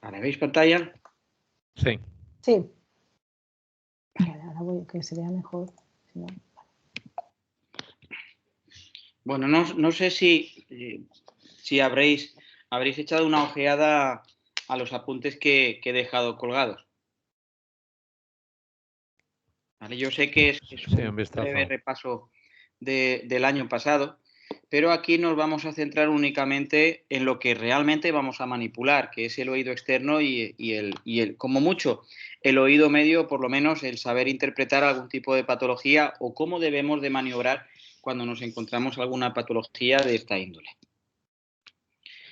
¿Ahora veis pantalla? Sí. Sí. Vale, ahora voy a que se vea mejor. Si no, Bueno, no sé si habréis echado una ojeada a los apuntes que he dejado colgados. ¿Vale? Yo sé que es un breve repaso del año pasado, pero aquí nos vamos a centrar únicamente en lo que realmente vamos a manipular, que es el oído externo y el, como mucho, el oído medio, por lo menos el saber interpretar algún tipo de patología o cómo debemos de maniobrar cuando nos encontramos alguna patología de esta índole.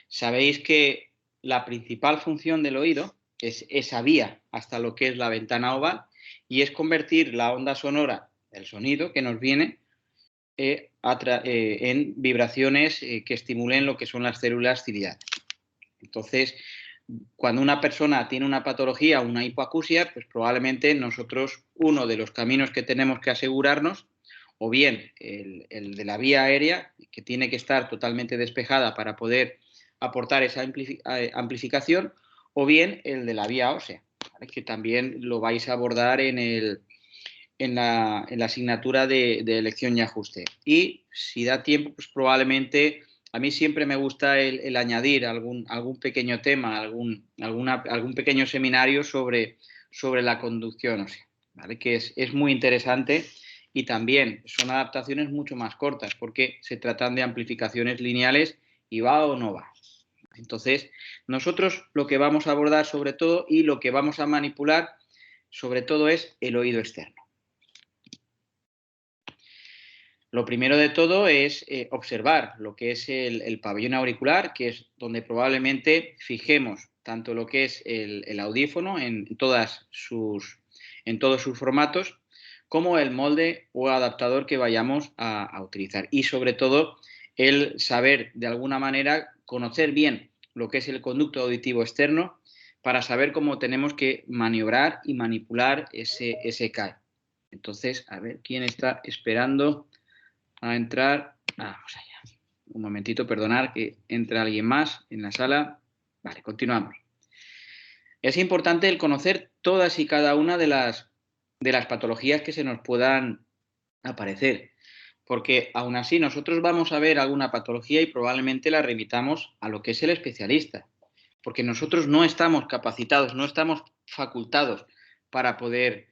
Sabéis que la principal función del oído es esa vía hasta lo que es la ventana oval y es convertir la onda sonora, el sonido que nos viene, en vibraciones que estimulen lo que son las células ciliares. Entonces, cuando una persona tiene una patología, una hipoacusia, pues probablemente nosotros uno de los caminos que tenemos que asegurarnos, o bien el de la vía aérea, que tiene que estar totalmente despejada para poder aportar esa amplificación, o bien el de la vía ósea, ¿vale? Que también lo vais a abordar en la asignatura de elección y ajuste. Y si da tiempo, pues probablemente a mí siempre me gusta el añadir algún pequeño tema, algún pequeño seminario sobre la conducción ósea, ¿vale? Que es muy interesante y también son adaptaciones mucho más cortas porque se tratan de amplificaciones lineales y va o no va. Entonces, nosotros lo que vamos a abordar sobre todo y lo que vamos a manipular sobre todo es el oído externo. Lo primero de todo es observar lo que es el pabellón auricular, que es donde probablemente fijemos tanto lo que es el audífono en todos sus formatos, como el molde o adaptador que vayamos a utilizar. Y sobre todo, el saber de alguna manera conocer bien lo que es el conducto auditivo externo para saber cómo tenemos que maniobrar y manipular ese CAE. Entonces, a ver, ¿quién está esperando a entrar? Vamos allá. Un momentito, perdonar que entre alguien más en la sala. Vale, continuamos. Es importante el conocer todas y cada una de las patologías que se nos puedan aparecer, porque aún así nosotros vamos a ver alguna patología y probablemente la remitamos a lo que es el especialista, porque nosotros no estamos capacitados, no estamos facultados para poder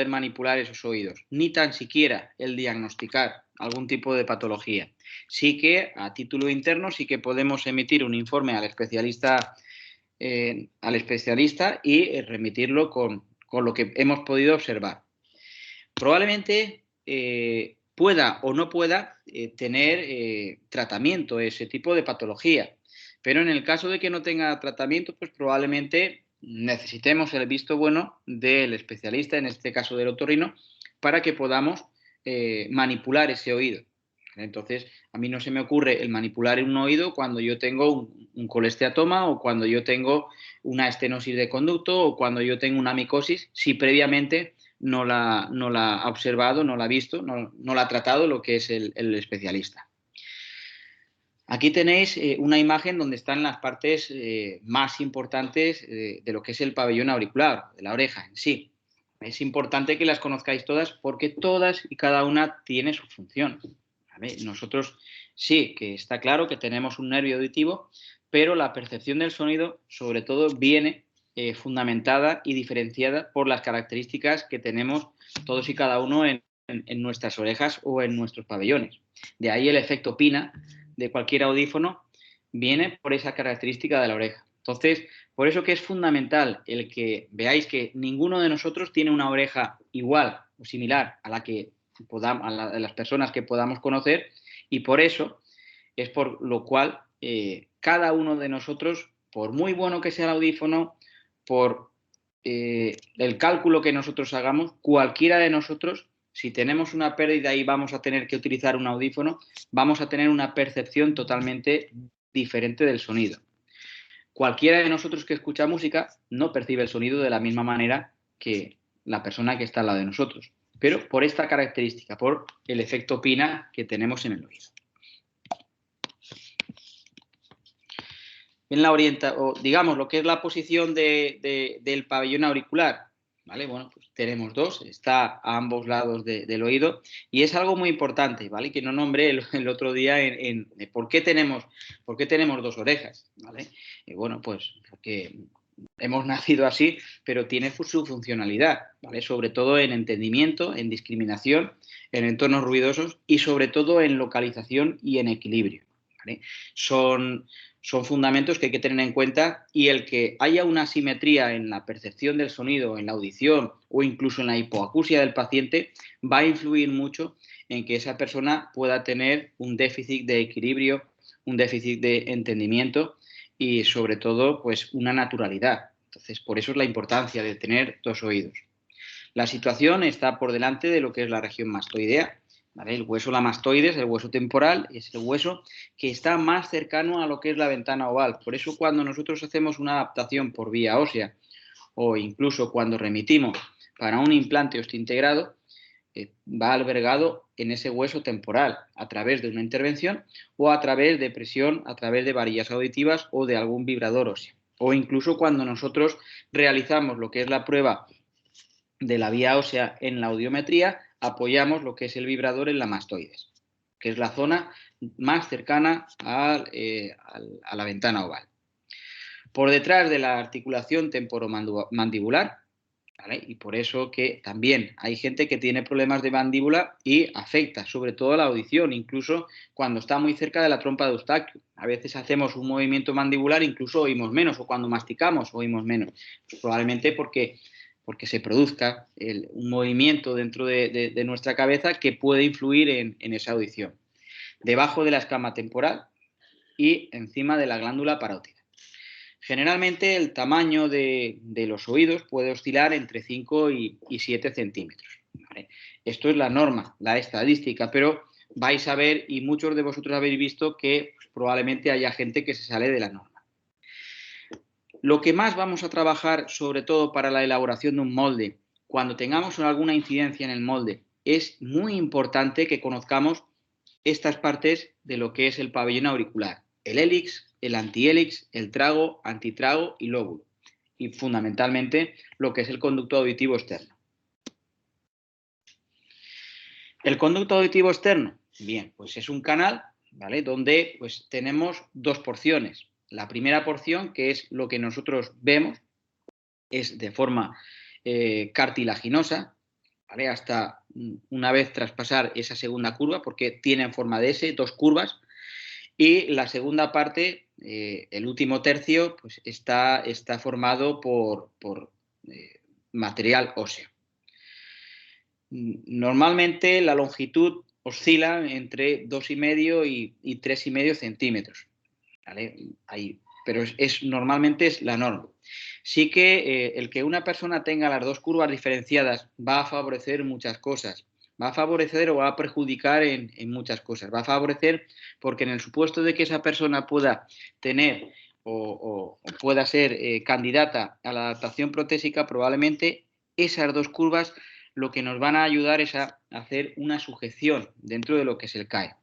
manipular esos oídos, ni tan siquiera el diagnosticar algún tipo de patología. Sí que a título interno sí que podemos emitir un informe al especialista y remitirlo con lo que hemos podido observar. Probablemente pueda o no pueda tener tratamiento ese tipo de patología, pero en el caso de que no tenga tratamiento, pues probablemente necesitemos el visto bueno del especialista, en este caso del otorrino, para que podamos manipular ese oído. Entonces, a mí no se me ocurre el manipular un oído cuando yo tengo un colesteatoma o cuando yo tengo una estenosis de conducto o cuando yo tengo una micosis, si previamente no la ha observado, no la ha visto, no la ha tratado lo que es el especialista. Aquí tenéis una imagen donde están las partes más importantes de lo que es el pabellón auricular, de la oreja en sí. Es importante que las conozcáis todas porque todas y cada una tiene su función. ¿Vale? Nosotros sí que está claro que tenemos un nervio auditivo, pero la percepción del sonido sobre todo viene fundamentada y diferenciada por las características que tenemos todos y cada uno en nuestras orejas o en nuestros pabellones. De ahí el efecto Pina de cualquier audífono viene por esa característica de la oreja. Entonces, por eso que es fundamental el que veáis que ninguno de nosotros tiene una oreja igual o similar a la que a las personas que podamos conocer, y por eso es por lo cual cada uno de nosotros, por muy bueno que sea el audífono, por el cálculo que nosotros hagamos, cualquiera de nosotros, si tenemos una pérdida y vamos a tener que utilizar un audífono, vamos a tener una percepción totalmente diferente del sonido. Cualquiera de nosotros que escucha música no percibe el sonido de la misma manera que la persona que está al lado de nosotros, pero por esta característica, por el efecto Pina que tenemos en el oído. o digamos lo que es la posición del pabellón auricular, ¿vale? Bueno, pues tenemos dos, está a ambos lados del oído y es algo muy importante, ¿vale? Que no nombré el otro día en ¿por qué tenemos dos orejas? ¿Vale? Bueno, pues porque hemos nacido así, pero tiene su funcionalidad, ¿vale? Sobre todo en entendimiento, en discriminación, en entornos ruidosos y sobre todo en localización y en equilibrio, ¿vale? Son fundamentos que hay que tener en cuenta y el que haya una asimetría en la percepción del sonido, en la audición o incluso en la hipoacusia del paciente va a influir mucho en que esa persona pueda tener un déficit de equilibrio, un déficit de entendimiento y sobre todo pues una naturalidad. Entonces, por eso es la importancia de tener dos oídos. La situación está por delante de lo que es la región mastoidea, ¿vale? El hueso la mastoides, el hueso temporal, es el hueso que está más cercano a lo que es la ventana oval. Por eso cuando nosotros hacemos una adaptación por vía ósea o incluso cuando remitimos para un implante osteointegrado, va albergado en ese hueso temporal a través de una intervención o a través de presión, a través de varillas auditivas o de algún vibrador óseo. O incluso cuando nosotros realizamos lo que es la prueba de la vía ósea en la audiometría, apoyamos lo que es el vibrador en la mastoides, que es la zona más cercana a la ventana oval. Por detrás de la articulación temporomandibular, ¿vale? Y por eso que también hay gente que tiene problemas de mandíbula y afecta sobre todo la audición, incluso cuando está muy cerca de la trompa de Eustaquio. A veces hacemos un movimiento mandibular, incluso oímos menos, o cuando masticamos oímos menos. Pues probablemente porque se produzca un movimiento dentro de nuestra cabeza que puede influir en esa audición. Debajo de la escama temporal y encima de la glándula parótida. Generalmente el tamaño de los oídos puede oscilar entre 5 y 7 centímetros. ¿Vale? Esto es la norma, la estadística, pero vais a ver, y muchos de vosotros habéis visto, que pues, probablemente haya gente que se sale de la norma. Lo que más vamos a trabajar, sobre todo para la elaboración de un molde, cuando tengamos alguna incidencia en el molde, es muy importante que conozcamos estas partes de lo que es el pabellón auricular. El hélix, el antihélix, el trago, antitrago y lóbulo. Y fundamentalmente lo que es el conducto auditivo externo. El conducto auditivo externo, bien, pues es un canal, ¿vale? Donde pues tenemos dos porciones. La primera porción, que es lo que nosotros vemos, es de forma cartilaginosa, ¿vale? Hasta una vez traspasar esa segunda curva, porque tiene forma de S, dos curvas. Y la segunda parte, el último tercio, pues está formado por material óseo. Normalmente la longitud oscila entre 2,5 y 3,5 centímetros, ¿vale? Pero normalmente es la norma. Sí que el que una persona tenga las dos curvas diferenciadas va a favorecer muchas cosas. Va a favorecer o va a perjudicar en muchas cosas. Va a favorecer porque en el supuesto de que esa persona pueda tener o pueda ser candidata a la adaptación protésica, probablemente esas dos curvas lo que nos van a ayudar es a hacer una sujeción dentro de lo que es el CAE.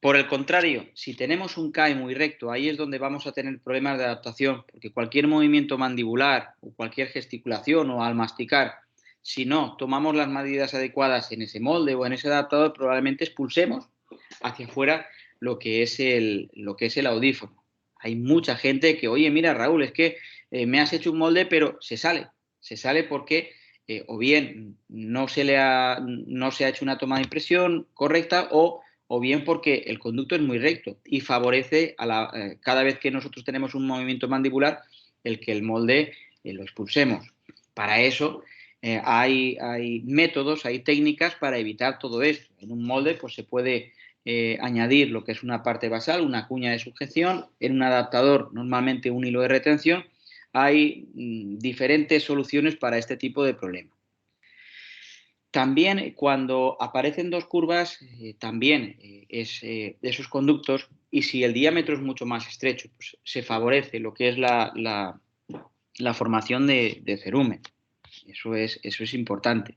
Por el contrario, si tenemos un CAE muy recto, ahí es donde vamos a tener problemas de adaptación, porque cualquier movimiento mandibular o cualquier gesticulación o al masticar, si no tomamos las medidas adecuadas en ese molde o en ese adaptador, probablemente expulsemos hacia afuera lo que es el audífono. Hay mucha gente que, oye, mira, Raúl, es que me has hecho un molde, pero se sale porque o bien no se ha hecho una toma de impresión correcta o bien porque el conducto es muy recto y favorece cada vez que nosotros tenemos un movimiento mandibular el que el molde lo expulsemos. Para eso hay métodos, hay técnicas para evitar todo esto. En un molde pues se puede añadir lo que es una parte basal, una cuña de sujeción, en un adaptador normalmente un hilo de retención. Hay diferentes soluciones para este tipo de problemas. También cuando aparecen dos curvas, también es esos conductos, y si el diámetro es mucho más estrecho, pues se favorece lo que es la formación de cerumen. Eso es importante.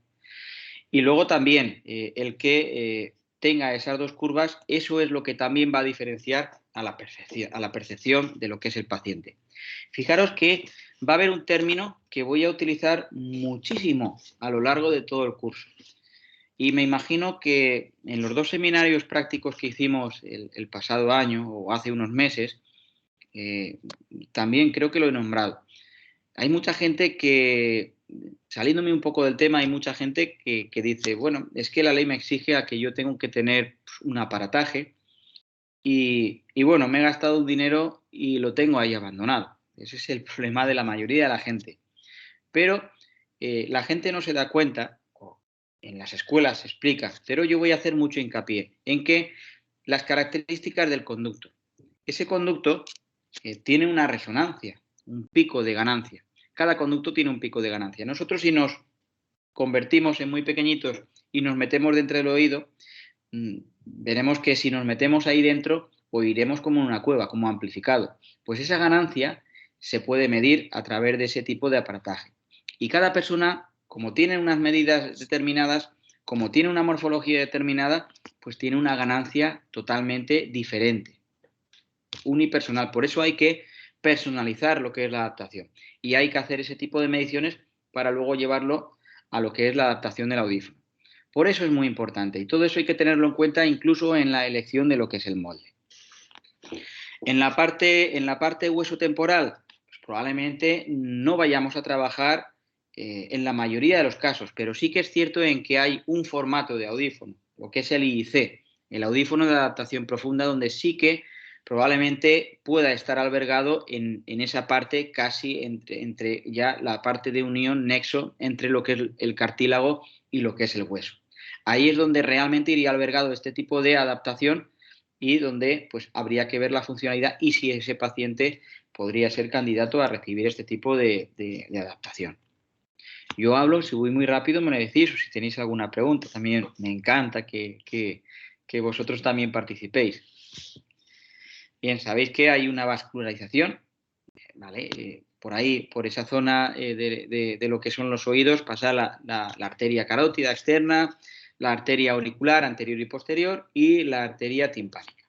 Y luego también el que tenga esas dos curvas, eso es lo que también va a diferenciar a la percepción de lo que es el paciente. Fijaros que va a haber un término que voy a utilizar muchísimo a lo largo de todo el curso. Y me imagino que en los 2 seminarios prácticos que hicimos el pasado año o hace unos meses, también creo que lo he nombrado. Hay mucha gente que, saliéndome un poco del tema, hay mucha gente que dice, bueno, es que la ley me exige a que yo tengo que tener un aparataje y bueno, me he gastado un dinero y lo tengo ahí abandonado. Ese es el problema de la mayoría de la gente. Pero la gente no se da cuenta, o en las escuelas se explica, pero yo voy a hacer mucho hincapié en que las características del conducto. Ese conducto tiene una resonancia, un pico de ganancia. Cada conducto tiene un pico de ganancia. Nosotros si nos convertimos en muy pequeñitos y nos metemos dentro del oído, veremos que si nos metemos ahí dentro, oiremos como en una cueva, como amplificado. Pues esa ganancia se puede medir a través de ese tipo de aparataje. Y cada persona, como tiene unas medidas determinadas, como tiene una morfología determinada, pues tiene una ganancia totalmente diferente, unipersonal. Por eso hay que personalizar lo que es la adaptación. Y hay que hacer ese tipo de mediciones para luego llevarlo a lo que es la adaptación del audífono. Por eso es muy importante y todo eso hay que tenerlo en cuenta incluso en la elección de lo que es el molde. En la parte hueso temporal, pues probablemente no vayamos a trabajar en la mayoría de los casos, pero sí que es cierto en que hay un formato de audífono, lo que es el IIC, el audífono de adaptación profunda, donde sí que probablemente pueda estar albergado en esa parte casi entre ya la parte de unión, nexo entre lo que es el cartílago y lo que es el hueso. Ahí es donde realmente iría albergado este tipo de adaptación y donde pues habría que ver la funcionalidad y si ese paciente podría ser candidato a recibir este tipo de adaptación. Yo hablo, si voy muy rápido me lo decís o si tenéis alguna pregunta, también me encanta que vosotros también participéis. Bien, sabéis que hay una vascularización, ¿vale? Por ahí, por esa zona de lo que son los oídos, pasa la arteria carótida externa, la arteria auricular anterior y posterior y la arteria timpánica.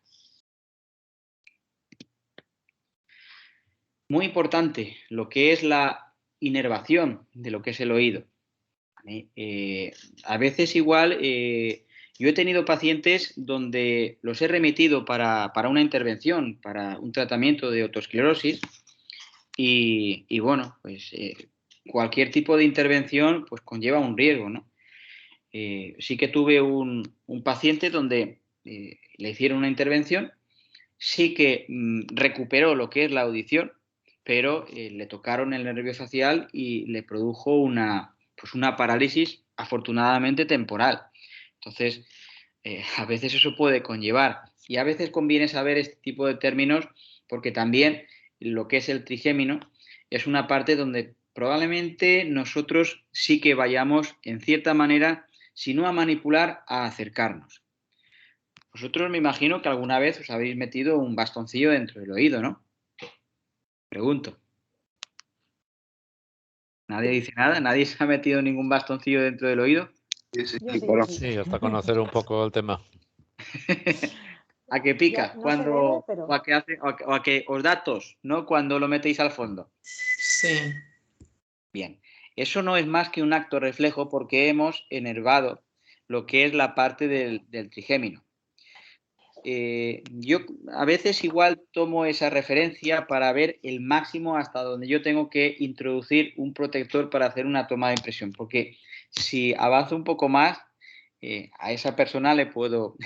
Muy importante lo que es la inervación de lo que es el oído. ¿Vale? A veces igual, yo he tenido pacientes donde los he remitido para una intervención, para un tratamiento de otosclerosis y bueno, pues cualquier tipo de intervención pues conlleva un riesgo, ¿no? Sí que tuve un paciente donde le hicieron una intervención, sí que recuperó lo que es la audición, pero le tocaron el nervio facial y le produjo una parálisis afortunadamente temporal. Entonces, a veces eso puede conllevar y a veces conviene saber este tipo de términos porque también lo que es el trigémino es una parte donde probablemente nosotros sí que vayamos en cierta manera, si no a manipular, a acercarnos. Vosotros me imagino que alguna vez os habéis metido un bastoncillo dentro del oído, ¿no? Pregunto. ¿Nadie dice nada? ¿Nadie se ha metido ningún bastoncillo dentro del oído? Yo sí. Sí, hasta conocer un poco el tema. ¿A qué pica? Ya, no se Cuando, debe, pero... o a qué hace, o a que os da tos, ¿no? Cuando lo metéis al fondo. Sí. Bien. Eso no es más que un acto reflejo porque hemos enervado lo que es la parte del trigémino. Yo a veces igual tomo esa referencia para ver el máximo hasta donde yo tengo que introducir un protector para hacer una toma de impresión, porque si avanzo un poco más, a esa persona le puedo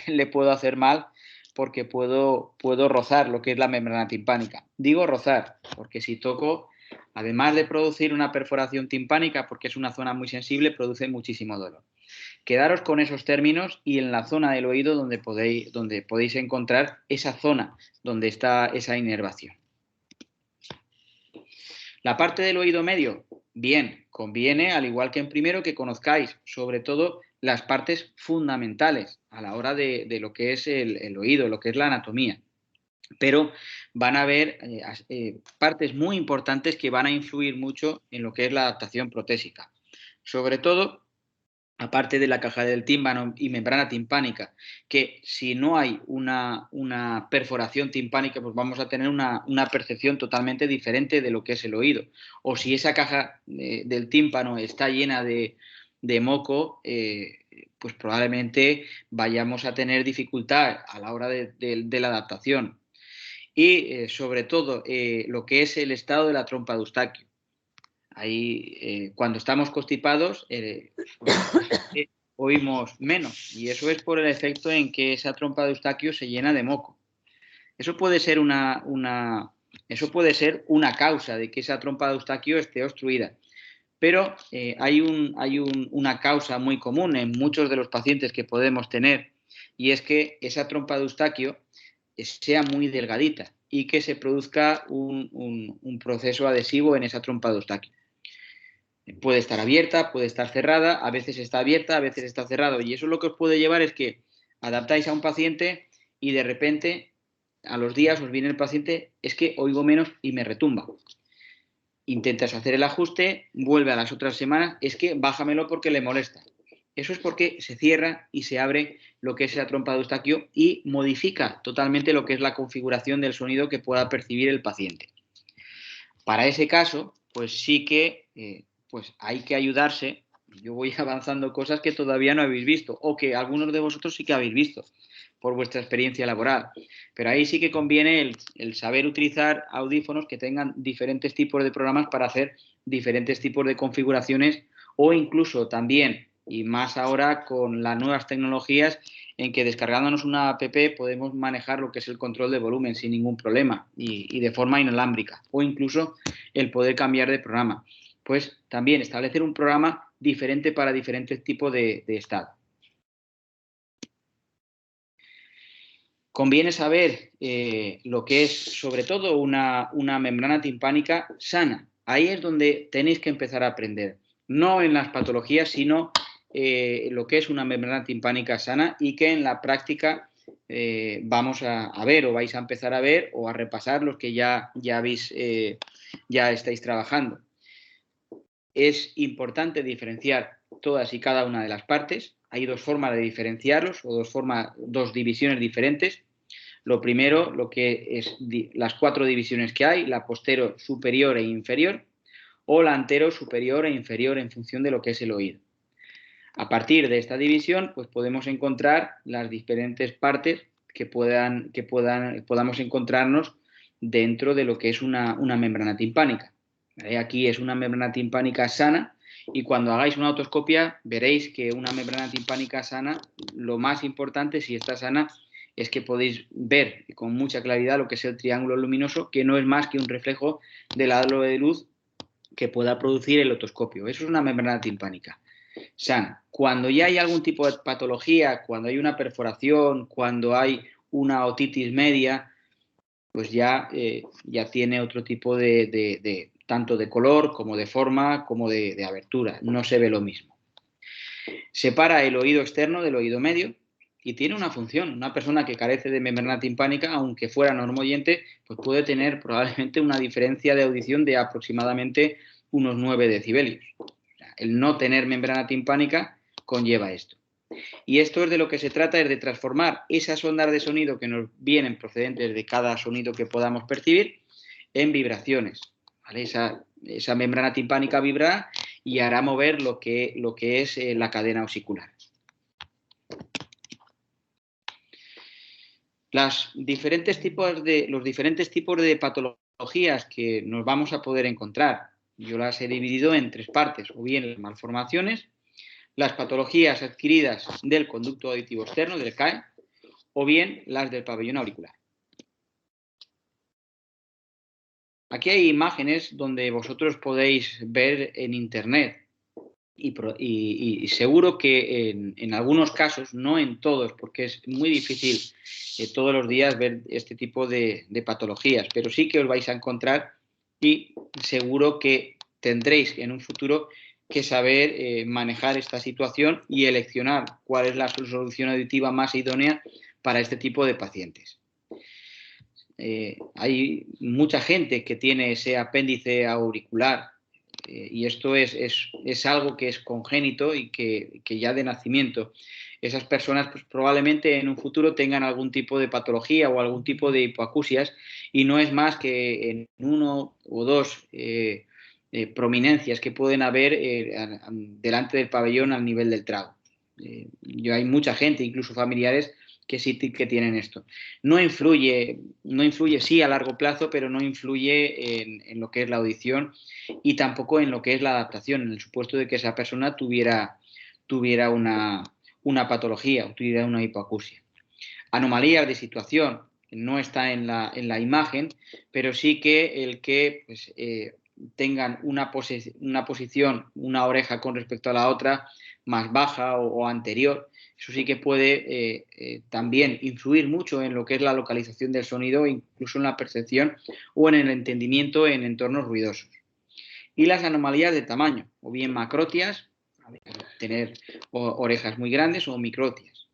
hacer mal porque puedo rozar lo que es la membrana timpánica. Digo rozar, porque si toco, además de producir una perforación timpánica, porque es una zona muy sensible, produce muchísimo dolor. Quedaros con esos términos y en la zona del oído donde podéis encontrar esa zona donde está esa inervación. La parte del oído medio, bien, conviene, al igual que en primero, que conozcáis sobre todo las partes fundamentales a la hora de lo que es el oído, lo que es la anatomía. Pero van a haber partes muy importantes que van a influir mucho en lo que es la adaptación protésica. Sobre todo aparte de la caja del tímpano y membrana timpánica, que si no hay una perforación timpánica, pues vamos a tener una percepción totalmente diferente de lo que es el oído. O si esa caja del tímpano está llena de moco, pues probablemente vayamos a tener dificultad a la hora de la adaptación. Y sobre todo lo que es el estado de la trompa de Eustaquio. Ahí, cuando estamos constipados, pues, oímos menos, y eso es por el efecto en que esa trompa de Eustaquio se llena de moco. Eso puede ser eso puede ser una causa de que esa trompa de Eustaquio esté obstruida. Pero hay una causa muy común en muchos de los pacientes que podemos tener, y es que esa trompa de Eustaquio sea muy delgadita y que se produzca un proceso adhesivo en esa trompa de Eustaquio. Puede estar abierta, puede estar cerrada, a veces está abierta, a veces está cerrada. Y eso lo que os puede llevar es que adaptáis a un paciente y de repente a los días os viene el paciente, es que oigo menos y me retumba. Intentas hacer el ajuste, vuelve a las otras semanas, es que bájamelo porque le molesta. Eso es porque se cierra y se abre lo que es la trompa de Eustaquio y modifica totalmente lo que es la configuración del sonido que pueda percibir el paciente. Para ese caso, pues sí que pues hay que ayudarse. Yo voy avanzando cosas que todavía no habéis visto o que algunos de vosotros sí que habéis visto por vuestra experiencia laboral. Pero ahí sí que conviene el saber utilizar audífonos que tengan diferentes tipos de programas para hacer diferentes tipos de configuraciones o incluso también, y más ahora con las nuevas tecnologías, en que descargándonos una app podemos manejar lo que es el control de volumen sin ningún problema y de forma inalámbrica, o incluso el poder cambiar de programa. Pues también establecer un programa diferente para diferentes tipos de estado. Conviene saber lo que es, sobre todo, una membrana timpánica sana. Ahí es donde tenéis que empezar a aprender. No en las patologías, sino lo que es una membrana timpánica sana y que en la práctica vamos a ver o vais a empezar a ver o a repasar los que ya estáis trabajando. Es importante diferenciar todas y cada una de las partes. Hay dos formas de diferenciarlos o dos divisiones diferentes. Lo primero, lo que es las 4 divisiones que hay, la postero, superior e inferior, o la antero, superior e inferior en función de lo que es el oído. A partir de esta división, pues podemos encontrar las diferentes partes que podamos encontrarnos dentro de lo que es una membrana timpánica. Aquí es una membrana timpánica sana y cuando hagáis una otoscopia veréis que una membrana timpánica sana, lo más importante, si está sana, es que podéis ver con mucha claridad lo que es el triángulo luminoso, que no es más que un reflejo del halo de luz que pueda producir el otoscopio. Eso es una membrana timpánica sana. Cuando ya hay algún tipo de patología, cuando hay una perforación, cuando hay una otitis media, pues ya tiene otro tipo de tanto de color como de forma como de abertura. No se ve lo mismo. Separa el oído externo del oído medio y tiene una función. Una persona que carece de membrana timpánica, aunque fuera normoyente, pues puede tener probablemente una diferencia de audición de aproximadamente unos 9 decibelios. El no tener membrana timpánica conlleva esto. Y esto es de lo que se trata, es de transformar esas ondas de sonido que nos vienen procedentes de cada sonido que podamos percibir en vibraciones. ¿Vale? Esa membrana timpánica vibrará y hará mover lo que es la cadena osicular. Los diferentes tipos de patologías que nos vamos a poder encontrar, yo las he dividido en 3 partes, o bien las malformaciones, las patologías adquiridas del conducto auditivo externo, del CAE, o bien las del pabellón auricular. Aquí hay imágenes donde vosotros podéis ver en internet y seguro que en algunos casos, no en todos, porque es muy difícil todos los días ver este tipo de patologías, pero sí que os vais a encontrar y seguro que tendréis en un futuro que saber manejar esta situación y eleccionar cuál es la solución auditiva más idónea para este tipo de pacientes. Hay mucha gente que tiene ese apéndice auricular y esto es algo que es congénito y que ya de nacimiento, esas personas pues, probablemente en un futuro tengan algún tipo de patología o algún tipo de hipoacusias, y no es más que en 1 o 2 prominencias que pueden haber delante del pabellón al nivel del trago. Hay mucha gente, incluso familiares, que sí que tienen esto. No influye sí a largo plazo, pero no influye en lo que es la audición y tampoco en lo que es la adaptación, en el supuesto de que esa persona tuviera una patología o tuviera una hipoacusia. Anomalías de situación no está en la imagen, pero sí que el que pues, tengan una posición, una oreja con respecto a la otra más baja o anterior, eso sí que puede también influir mucho en lo que es la localización del sonido, incluso en la percepción o en el entendimiento en entornos ruidosos. Y las anomalías de tamaño, o bien macrotias, tener orejas muy grandes, o microtias,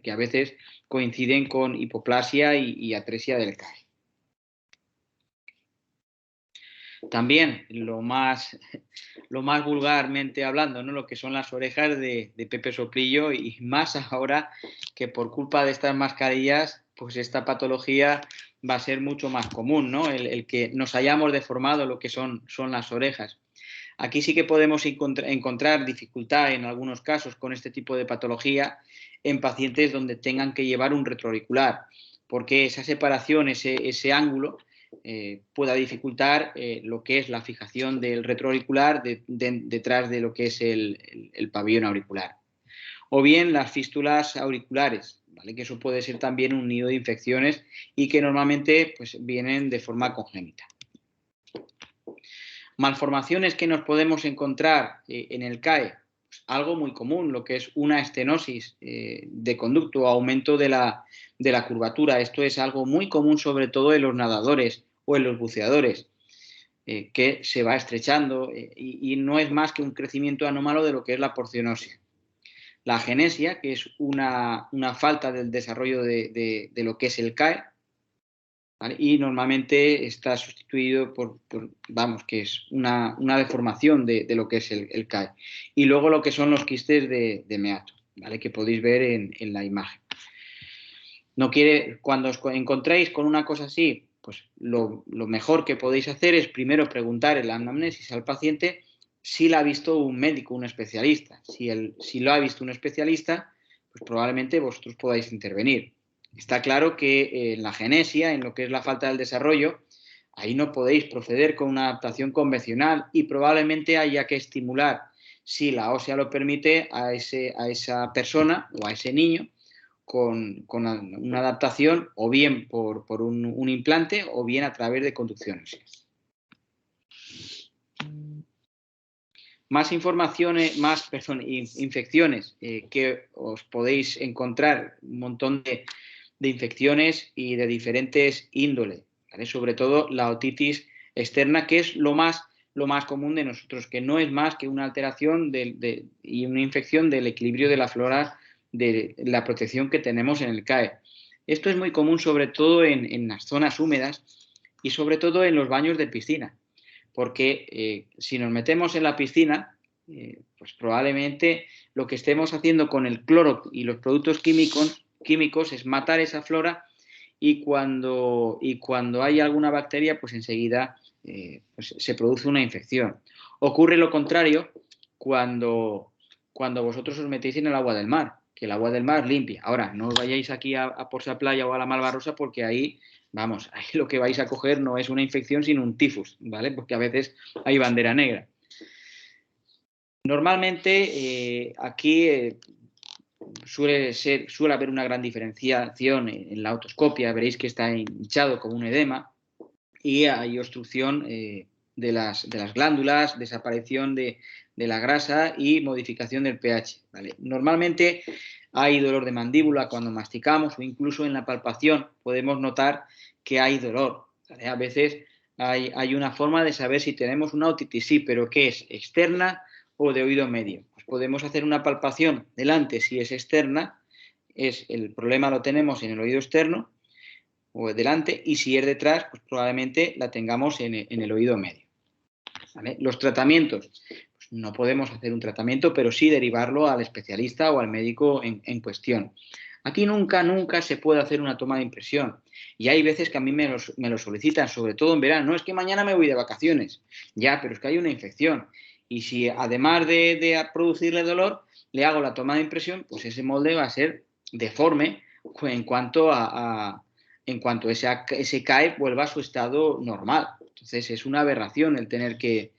que a veces coinciden con hipoplasia y atresia del CAE. También lo más vulgarmente hablando, ¿no? Lo que son las orejas de Pepe Soplillo, y más ahora que por culpa de estas mascarillas, pues esta patología va a ser mucho más común, ¿no? El que nos hayamos deformado lo que son las orejas. Aquí sí que podemos encontrar dificultad en algunos casos con este tipo de patología en pacientes donde tengan que llevar un retroauricular, porque esa separación, ese ángulo, pueda dificultar lo que es la fijación del retroauricular detrás de lo que es el pabellón auricular. O bien las fístulas auriculares, ¿vale? Que eso puede ser también un nido de infecciones y que normalmente pues, vienen de forma congénita. Malformaciones que nos podemos encontrar en el CAE, pues algo muy común, lo que es una estenosis de conducto o aumento de la curvatura. Esto es algo muy común, sobre todo en los nadadores o en los buceadores, que se va estrechando y no es más que un crecimiento anómalo de lo que es la porción ósea. La agenesia, que es una falta del desarrollo de lo que es el CAE, ¿vale? Y normalmente está sustituido por que es una deformación de lo que es el CAE. Y luego lo que son los quistes de meato, ¿vale? Que podéis ver en la imagen. Cuando os encontréis con una cosa así, pues lo mejor que podéis hacer es primero preguntar en la anamnesis al paciente si la ha visto un médico, un especialista. Si lo ha visto un especialista, pues probablemente vosotros podáis intervenir. Está claro que en la genesia, en lo que es la falta del desarrollo, ahí no podéis proceder con una adaptación convencional y probablemente haya que estimular, si la ósea lo permite, a esa persona o a ese niño con una adaptación, o bien por un implante o bien a través de conducción ósea. Más informaciones, infecciones que os podéis encontrar, un montón de infecciones y de diferentes índoles, ¿vale? Sobre todo la otitis externa, que es lo más común de nosotros, que no es más que una alteración y una infección del equilibrio de la flora, de la protección que tenemos en el CAE. Esto es muy común sobre todo en las zonas húmedas y sobre todo en los baños de piscina, porque si nos metemos en la piscina, pues probablemente lo que estemos haciendo con el cloro y los productos químicos es matar esa flora, y cuando hay alguna bacteria, pues enseguida pues se produce una infección. Ocurre lo contrario cuando vosotros os metéis en el agua del mar, que el agua del mar limpia. Ahora, no os vayáis aquí a Porsa Playa o a la Malvarrosa, porque ahí lo que vais a coger no es una infección, sino un tifus, ¿vale? Porque a veces hay bandera negra. Normalmente aquí suele haber una gran diferenciación en la otoscopia. Veréis que está hinchado como un edema y hay obstrucción de las glándulas, desaparición de la grasa y modificación del pH, ¿vale? Normalmente hay dolor de mandíbula cuando masticamos, o incluso en la palpación podemos notar que hay dolor, ¿vale? A veces hay una forma de saber si tenemos una otitis, sí, pero ¿qué es? ¿Externa o de oído medio? Pues podemos hacer una palpación delante. Si es externa, el problema lo tenemos en el oído externo o delante, y si es detrás, pues probablemente la tengamos en el oído medio. ¿vale? Los tratamientos, pues no podemos hacer un tratamiento, pero sí derivarlo al especialista o al médico en cuestión. Aquí nunca se puede hacer una toma de impresión. Y hay veces que a mí me lo solicitan, sobre todo en verano. No, es que mañana me voy de vacaciones. Ya, pero es que hay una infección. Y si además de producirle dolor, le hago la toma de impresión, pues ese molde va a ser deforme en cuanto ese CAE vuelva a su estado normal. Entonces es una aberración el tener que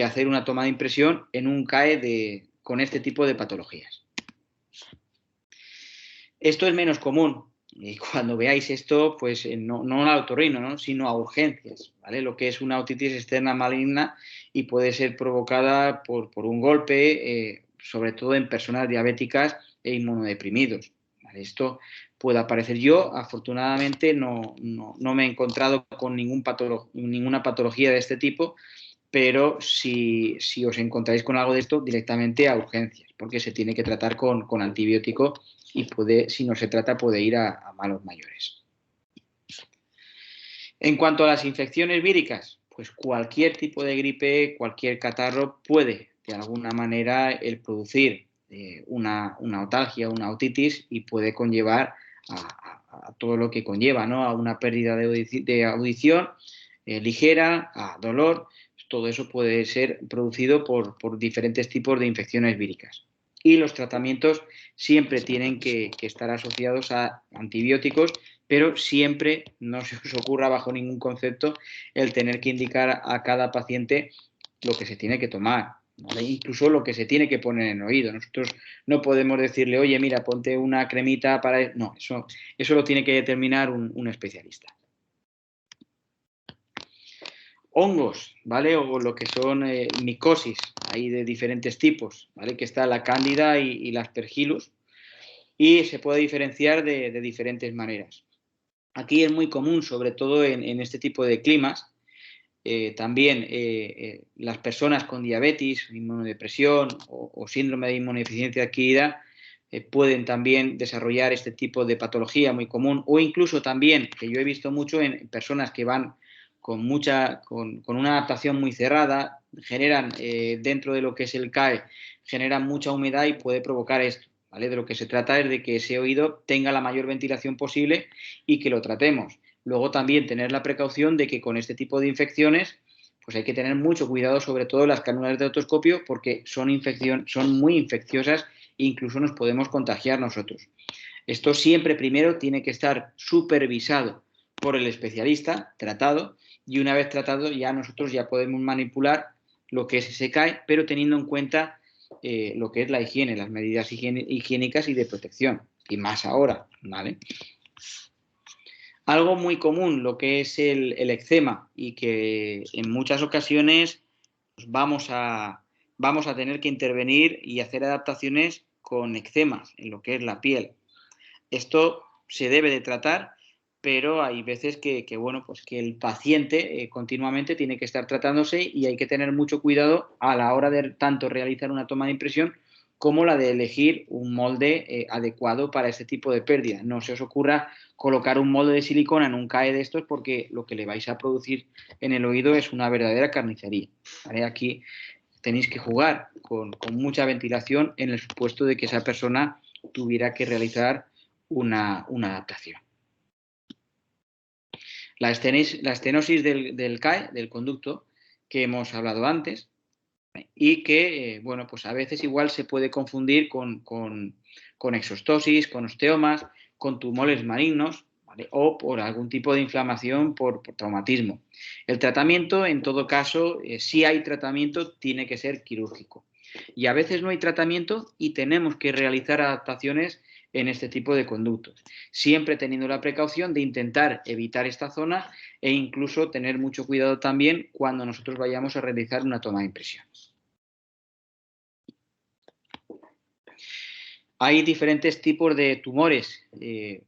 hacer una toma de impresión en un CAE con este tipo de patologías. Esto es menos común. Y cuando veáis esto, pues no al otorrino, ¿no? Sino a urgencias, ¿vale? Lo que es una otitis externa maligna y puede ser provocada por un golpe, sobre todo en personas diabéticas e inmunodeprimidos, ¿vale? Esto puede aparecer. Yo, afortunadamente, no me he encontrado con ninguna patología de este tipo, pero si os encontráis con algo de esto, directamente a urgencias, porque se tiene que tratar con antibiótico y si no se trata puede ir a malos mayores. En cuanto a las infecciones víricas, pues cualquier tipo de gripe, cualquier catarro puede de alguna manera el producir una otalgia, una otitis y puede conllevar a todo lo que conlleva, ¿no? A una pérdida de audición ligera, a dolor. Todo eso puede ser producido por diferentes tipos de infecciones víricas. Y los tratamientos siempre tienen que estar asociados a antibióticos, pero siempre no se os ocurra bajo ningún concepto el tener que indicar a cada paciente lo que se tiene que tomar, ¿vale? Incluso lo que se tiene que poner en el oído. Nosotros no podemos decirle, oye, mira, ponte una cremita para... No, eso lo tiene que determinar un especialista. Hongos, ¿vale? O lo que son micosis, hay de diferentes tipos, ¿vale? Que está la cándida y la aspergillus, y se puede diferenciar de diferentes maneras. Aquí es muy común, sobre todo en este tipo de climas, también las personas con diabetes, inmunodepresión o síndrome de inmunodeficiencia adquirida pueden también desarrollar este tipo de patología muy común, o incluso también, que yo he visto mucho en personas que van con una adaptación muy cerrada, generan dentro de lo que es el CAE, generan mucha humedad y puede provocar esto, ¿vale? De lo que se trata es de que ese oído tenga la mayor ventilación posible y que lo tratemos. Luego también tener la precaución de que con este tipo de infecciones pues hay que tener mucho cuidado, sobre todo las cánulas de otoscopio, porque son muy infecciosas e incluso nos podemos contagiar nosotros. Esto siempre primero tiene que estar supervisado por el especialista, tratado, y una vez tratado ya nosotros ya podemos manipular lo que es ese CAE, pero teniendo en cuenta lo que es la higiene, las medidas higiénicas y de protección, y más ahora, ¿vale? Algo muy común, lo que es el eczema, y que en muchas ocasiones pues vamos a tener que intervenir y hacer adaptaciones con eczemas en lo que es la piel. Esto se debe de tratar, pero hay veces que el paciente continuamente tiene que estar tratándose y hay que tener mucho cuidado a la hora de tanto realizar una toma de impresión como la de elegir un molde adecuado para este tipo de pérdida. No se os ocurra colocar un molde de silicona en un CAE de estos, porque lo que le vais a producir en el oído es una verdadera carnicería, ¿vale? Aquí tenéis que jugar con mucha ventilación en el supuesto de que esa persona tuviera que realizar una adaptación. La estenosis del CAE, del conducto, que hemos hablado antes, y que, pues a veces igual se puede confundir con exostosis, con osteomas, con tumores malignos, ¿vale? O por algún tipo de inflamación por traumatismo. El tratamiento, en todo caso, si hay tratamiento, tiene que ser quirúrgico. Y a veces no hay tratamiento y tenemos que realizar adaptaciones en este tipo de conductos, siempre teniendo la precaución de intentar evitar esta zona e incluso tener mucho cuidado también cuando nosotros vayamos a realizar una toma de impresión. Hay diferentes tipos de tumores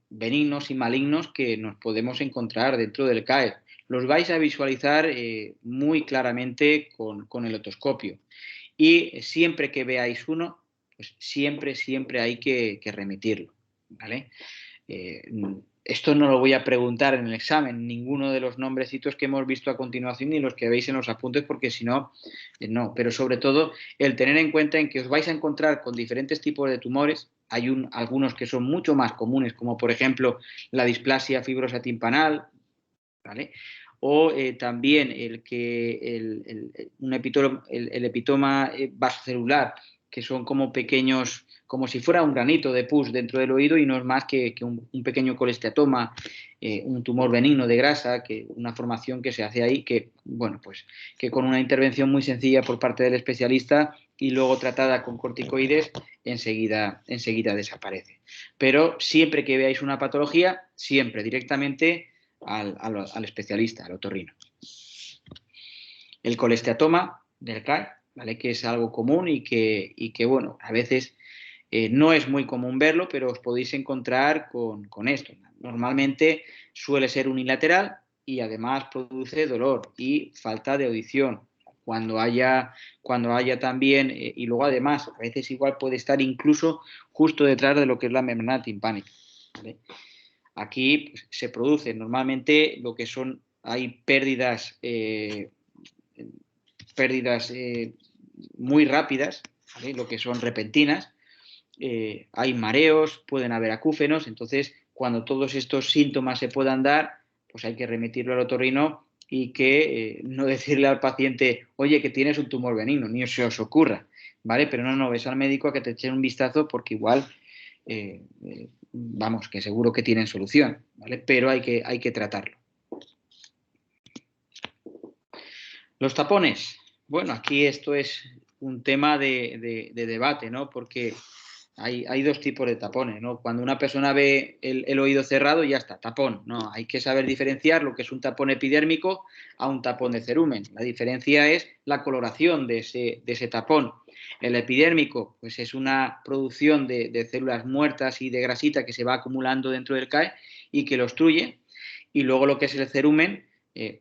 benignos y malignos que nos podemos encontrar dentro del CAE. Los vais a visualizar muy claramente con el otoscopio. Y siempre que veáis uno, pues siempre hay que remitirlo, ¿vale? esto no lo voy a preguntar en el examen, ninguno de los nombrecitos que hemos visto a continuación ni los que veis en los apuntes, porque si no, no. Pero sobre todo el tener en cuenta en que os vais a encontrar con diferentes tipos de tumores. Hay algunos que son mucho más comunes, como por ejemplo la displasia fibrosa timpanal, ¿vale? O también el epitoma vasocelular, que son como pequeños, como si fuera un granito de pus dentro del oído y no es más que un pequeño colesteatoma, un tumor benigno de grasa, que una formación que se hace ahí, que, bueno, pues que con una intervención muy sencilla por parte del especialista y luego tratada con corticoides, enseguida desaparece. Pero siempre que veáis una patología, siempre directamente al especialista, al otorrino. El colesteatoma del CAE, ¿vale? Que es algo común y que bueno, a veces no es muy común verlo, pero os podéis encontrar con esto. Normalmente suele ser unilateral y además produce dolor y falta de audición. Cuando haya también, y luego además, a veces igual puede estar incluso justo detrás de lo que es la membrana timpánica, ¿vale? Aquí pues, se produce normalmente lo que son, hay pérdidas muy rápidas, ¿vale? Lo que son repentinas, hay mareos, pueden haber acúfenos, entonces cuando todos estos síntomas se puedan dar, pues hay que remitirlo al otorrino y que no decirle al paciente, oye, que tienes un tumor benigno, ni se os ocurra, ¿vale? Pero no ves al médico a que te echen un vistazo porque igual, vamos, que seguro que tienen solución, ¿vale? Pero hay que tratarlo. Los tapones. Bueno, aquí esto es un tema de debate, ¿no? Porque hay dos tipos de tapones, ¿no? Cuando una persona ve el oído cerrado, ya está, tapón. No, hay que saber diferenciar lo que es un tapón epidérmico a un tapón de cerumen. La diferencia es la coloración de ese tapón. El epidérmico, pues es una producción de células muertas y de grasita que se va acumulando dentro del CAE y que lo obstruye. Y luego lo que es el cerumen,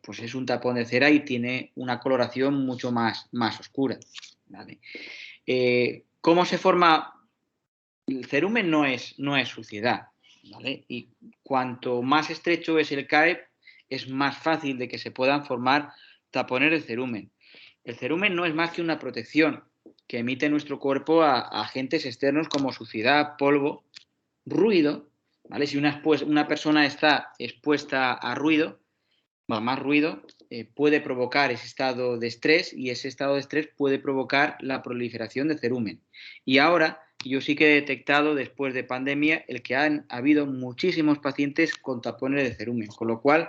pues es un tapón de cera y tiene una coloración mucho más oscura, ¿vale? ¿Cómo se forma? El cerumen no es suciedad, ¿vale? Y cuanto más estrecho es el CAE, es más fácil de que se puedan formar tapones de cerumen. El cerumen no es más que una protección que emite nuestro cuerpo a agentes externos como suciedad, polvo, ruido, ¿vale? Si una persona está expuesta a ruido, más ruido, puede provocar ese estado de estrés y ese estado de estrés puede provocar la proliferación de cerumen. Y ahora yo sí que he detectado después de pandemia el que han habido muchísimos pacientes con tapones de cerumen, con lo cual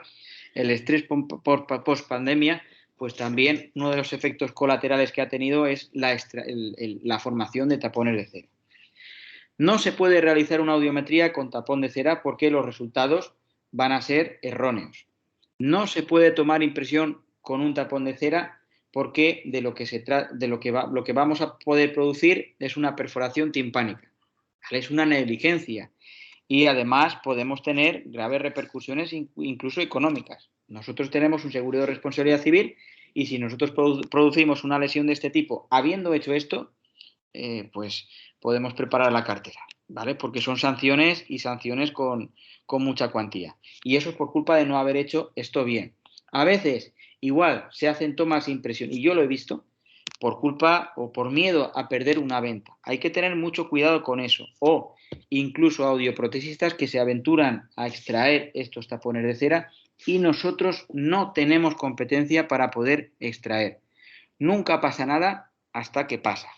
el estrés post pandemia, pues también uno de los efectos colaterales que ha tenido es la formación de tapones de cera. No se puede realizar una audiometría con tapón de cera porque los resultados van a ser erróneos. No se puede tomar impresión con un tapón de cera porque lo que vamos a poder producir es una perforación timpánica. Es una negligencia y además podemos tener graves repercusiones incluso económicas. Nosotros tenemos un seguro de responsabilidad civil y si nosotros producimos una lesión de este tipo habiendo hecho esto, pues podemos preparar la cartera, ¿vale? Porque son sanciones y sanciones con mucha cuantía. Y eso es por culpa de no haber hecho esto bien. A veces, igual, se hacen tomas de impresión, y yo lo he visto, por culpa o por miedo a perder una venta. Hay que tener mucho cuidado con eso. O incluso audioprotesistas que se aventuran a extraer estos tapones de cera y nosotros no tenemos competencia para poder extraer. Nunca pasa nada hasta que pasa.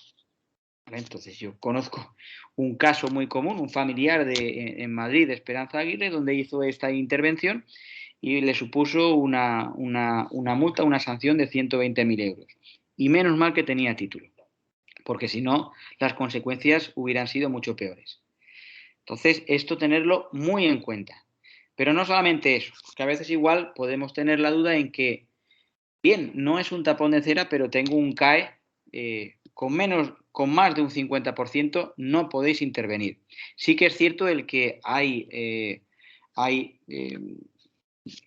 Entonces yo conozco un caso muy común, un familiar en Madrid de Esperanza Aguirre, donde hizo esta intervención y le supuso una multa, una sanción de 120.000 euros. Y menos mal que tenía título, porque si no, las consecuencias hubieran sido mucho peores. Entonces, esto tenerlo muy en cuenta. Pero no solamente eso, porque a veces igual podemos tener la duda en que, bien, no es un tapón de cera, pero tengo un CAE con más de un 50%, no podéis intervenir. Sí que es cierto el que hay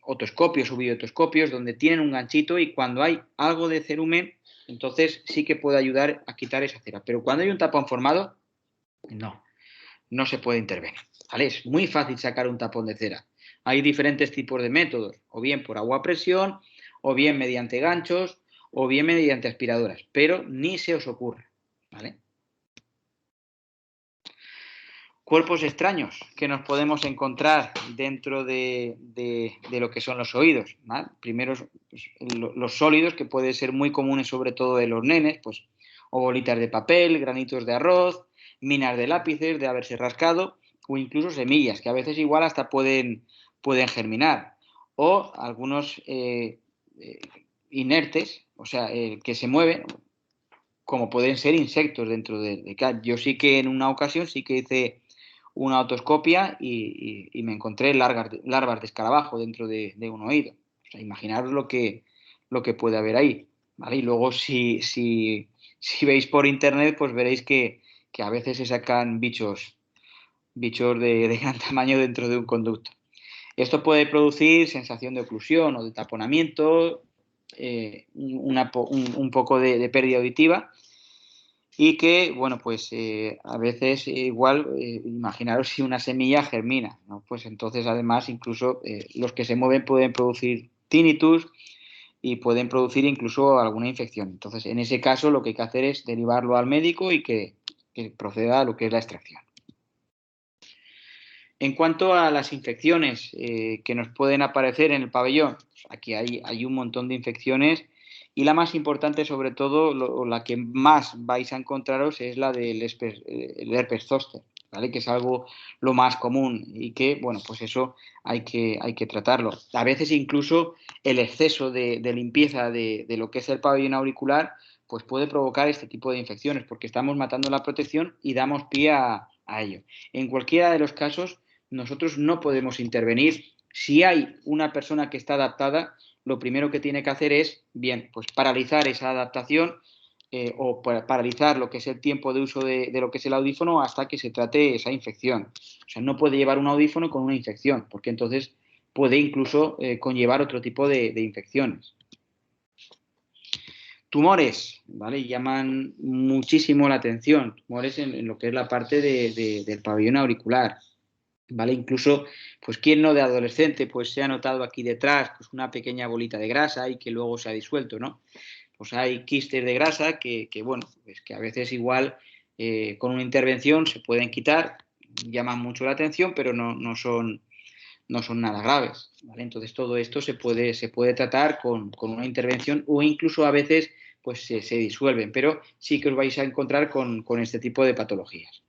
otoscopios o videotoscopios donde tienen un ganchito y cuando hay algo de cerumen, entonces sí que puede ayudar a quitar esa cera. Pero cuando hay un tapón formado, no se puede intervenir, ¿vale? Es muy fácil sacar un tapón de cera. Hay diferentes tipos de métodos, o bien por agua a presión, o bien mediante ganchos, o bien mediante aspiradoras, pero ni se os ocurra, ¿vale? Cuerpos extraños que nos podemos encontrar dentro de lo que son los oídos, ¿vale? Primero, pues, los sólidos, que pueden ser muy comunes sobre todo de los nenes, pues, o bolitas de papel, granitos de arroz, minas de lápices de haberse rascado, o incluso semillas, que a veces igual hasta pueden germinar, o algunos inertes, o sea, que se mueven, como pueden ser insectos dentro de yo sí que en una ocasión sí que hice una otoscopia y me encontré larvas de escarabajo dentro de un oído. O sea, imaginaros lo que puede haber ahí, ¿vale? Y luego si veis por internet, pues veréis que a veces se sacan bichos de gran tamaño dentro de un conducto. Esto puede producir sensación de oclusión o de taponamiento, un poco de pérdida auditiva, y que, bueno, pues a veces igual, imaginaros si una semilla germina, ¿no? Pues entonces además incluso los que se mueven pueden producir tinnitus y pueden producir incluso alguna infección. Entonces, en ese caso lo que hay que hacer es derivarlo al médico y que proceda a lo que es la extracción. En cuanto a las infecciones que nos pueden aparecer en el pabellón, aquí hay un montón de infecciones y la más importante, sobre todo, la que más vais a encontraros es la del herpes zóster, ¿vale? Que es algo lo más común y que, bueno, pues eso hay que tratarlo. A veces incluso el exceso de limpieza de lo que es el pabellón auricular pues puede provocar este tipo de infecciones porque estamos matando la protección y damos pie a ello. En cualquiera de los casos, nosotros no podemos intervenir. Si hay una persona que está adaptada, lo primero que tiene que hacer es, bien, pues paralizar esa adaptación o paralizar lo que es el tiempo de uso de lo que es el audífono hasta que se trate esa infección. O sea, no puede llevar un audífono con una infección, porque entonces puede incluso conllevar otro tipo de infecciones. Tumores, ¿vale? Llaman muchísimo la atención, tumores en lo que es la parte del pabellón auricular. ¿Vale? Incluso, pues quién no de adolescente, pues se ha notado aquí detrás pues una pequeña bolita de grasa y que luego se ha disuelto, ¿no? Pues hay quistes de grasa que bueno, pues que a veces igual con una intervención se pueden quitar, llaman mucho la atención, pero no son nada graves, ¿vale? Entonces todo esto se puede tratar con una intervención o incluso a veces pues se disuelven, pero sí que os vais a encontrar con este tipo de patologías.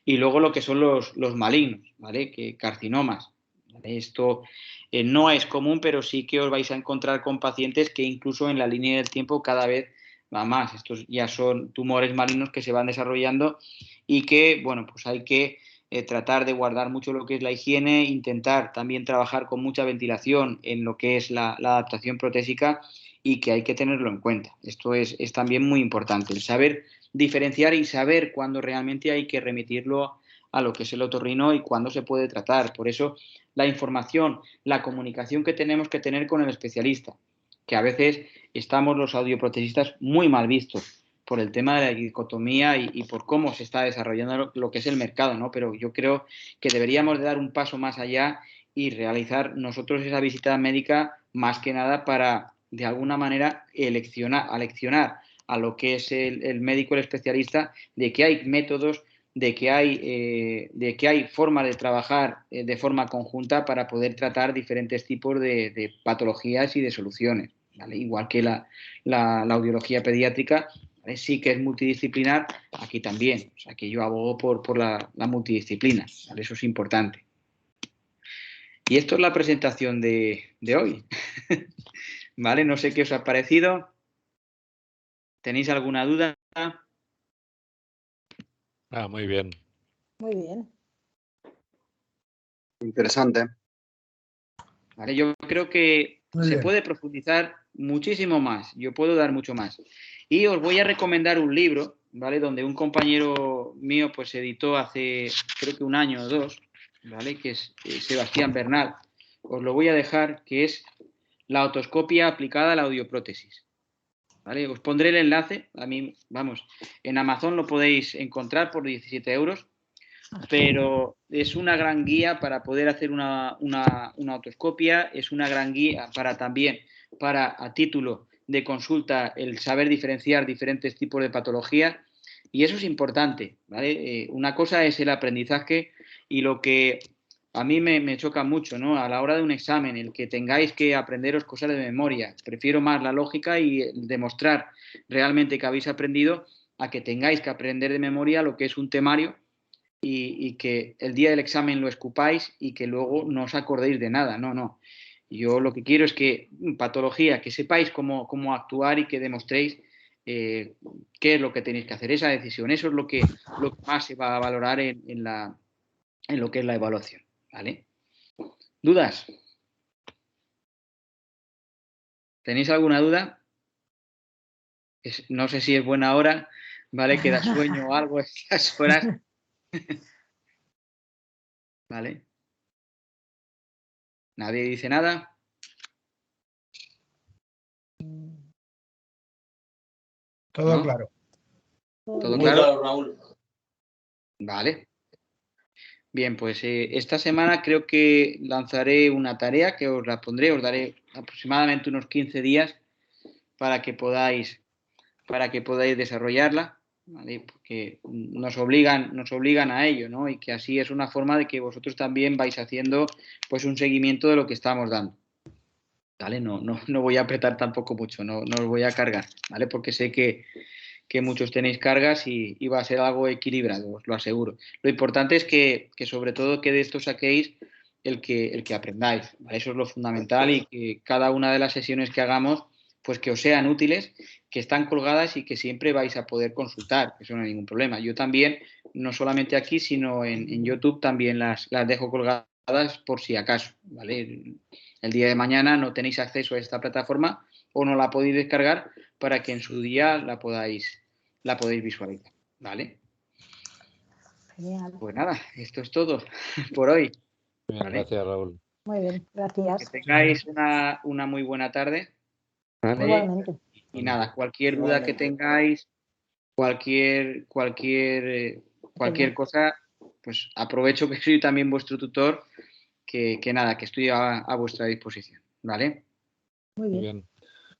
Y luego lo que son los malignos, ¿vale? Que carcinomas. ¿Vale? Esto no es común, pero sí que os vais a encontrar con pacientes que incluso en la línea del tiempo cada vez va más. Estos ya son tumores malignos que se van desarrollando y que, bueno, pues hay que tratar de guardar mucho lo que es la higiene, intentar también trabajar con mucha ventilación en lo que es la adaptación protésica y que hay que tenerlo en cuenta. Esto es también muy importante, el saber diferenciar y saber cuándo realmente hay que remitirlo a lo que es el otorrino y cuándo se puede tratar. Por eso la información, la comunicación que tenemos que tener con el especialista, que a veces estamos los audioprotesistas muy mal vistos por el tema de la dicotomía y por cómo se está desarrollando lo que es el mercado, ¿no? Pero yo creo que deberíamos de dar un paso más allá y realizar nosotros esa visita médica más que nada para, de alguna manera, aleccionar a lo que es el médico, el especialista, de que hay métodos, de que hay formas de trabajar de forma conjunta para poder tratar diferentes tipos de patologías y de soluciones, ¿vale? Igual que la audiología pediátrica, ¿vale? Sí que es multidisciplinar, aquí también, o sea que yo abogo por la multidisciplina, ¿vale? Eso es importante. Y esto es la presentación de hoy, ¿vale? No sé qué os ha parecido. ¿Tenéis alguna duda? Muy bien. Muy bien. Interesante. ¿Vale? Yo creo que se puede profundizar muchísimo más. Yo puedo dar mucho más. Y os voy a recomendar un libro, ¿vale? Donde un compañero mío pues editó hace creo que un año o dos, ¿vale? Que es Sebastián Bernal. Os lo voy a dejar, que es La otoscopia aplicada a la audioprótesis. ¿Vale? Os pondré el enlace. A mí, vamos, en Amazon lo podéis encontrar por 17 euros. pero es una gran guía para poder hacer una autoscopia, es una gran guía para a título de consulta el saber diferenciar diferentes tipos de patologías, y eso es importante, ¿vale? Una cosa es el aprendizaje, y lo que a mí me choca mucho, ¿no? A la hora de un examen, el que tengáis que aprenderos cosas de memoria. Prefiero más la lógica y demostrar realmente que habéis aprendido, a que tengáis que aprender de memoria lo que es un temario y que el día del examen lo escupáis y que luego no os acordéis de nada. No, no. Yo lo que quiero es que patología, que sepáis cómo actuar y que demostréis qué es lo que tenéis que hacer, esa decisión. Eso es lo que más se va a valorar en lo que es la evaluación. ¿Vale? ¿Dudas? ¿Tenéis alguna duda? No sé si es buena hora, ¿vale? Que da sueño o algo a estas horas. ¿Vale? ¿Nadie dice nada? Todo ¿No? claro. ¿Todo Muy claro? claro, Raúl. Vale. Bien, pues esta semana creo que lanzaré una tarea que os la pondré, os daré aproximadamente unos 15 días para que podáis desarrollarla, ¿vale? Porque nos obligan a ello, ¿no? Y que así es una forma de que vosotros también vais haciendo pues un seguimiento de lo que estamos dando. ¿Vale? No voy a apretar tampoco mucho, no os voy a cargar, ¿vale? Porque sé que muchos tenéis cargas y va a ser algo equilibrado, os lo aseguro. Lo importante es que sobre todo que de esto saquéis el que aprendáis, ¿vale? Eso es lo fundamental, y que cada una de las sesiones que hagamos, pues que os sean útiles, que están colgadas y que siempre vais a poder consultar, eso no hay ningún problema. Yo también, no solamente aquí, sino en YouTube también las dejo colgadas por si acaso, ¿vale? El día de mañana no tenéis acceso a esta plataforma o no la podéis descargar, para que en su día la podáis visualizar, ¿vale? Genial. Pues nada, esto es todo por hoy. Bien, ¿Vale? gracias, Raúl. Muy bien, Que gracias. tengáis una muy buena tarde, ¿vale? Igualmente. Y nada, cualquier duda que Igualmente. tengáis, cualquier cosa, pues aprovecho que soy también vuestro tutor, que nada, que estoy a vuestra disposición, ¿vale? Muy Muy bien. bien.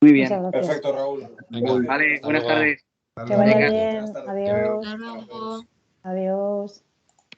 Muy Muchas bien, gracias. Perfecto, Raúl. Venga, Muy bien. vale, hasta buenas luego. tardes. Que vaya Venga. bien. Buenas tardes. Adiós. Hasta luego. Adiós.